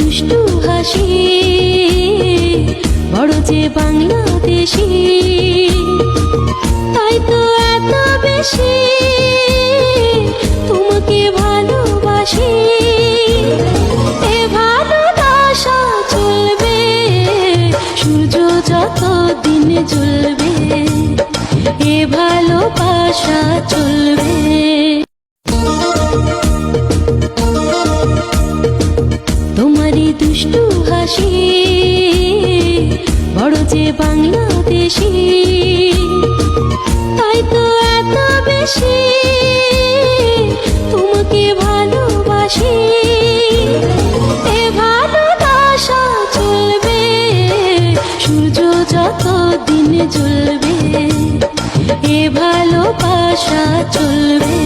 দুষ্টু হাসি বড় যে বাংলাদেশি, তাই তো এত বেশি তোমাকে ভালোবাসি। এ ভালোবাসা চলবে সূর্য যত দিন জ্বলবে, এ ভালোবাসা চলবে। তোমারই দুষ্টু হাসি বড় যে বাংলাদেশি, তাই তো এত বেশি তোমাকে ভালোবাসি। এ ভালোবাসা চলবে সূর্য যত দিন জ্বলবে, এ ভালোবাসা চলবে।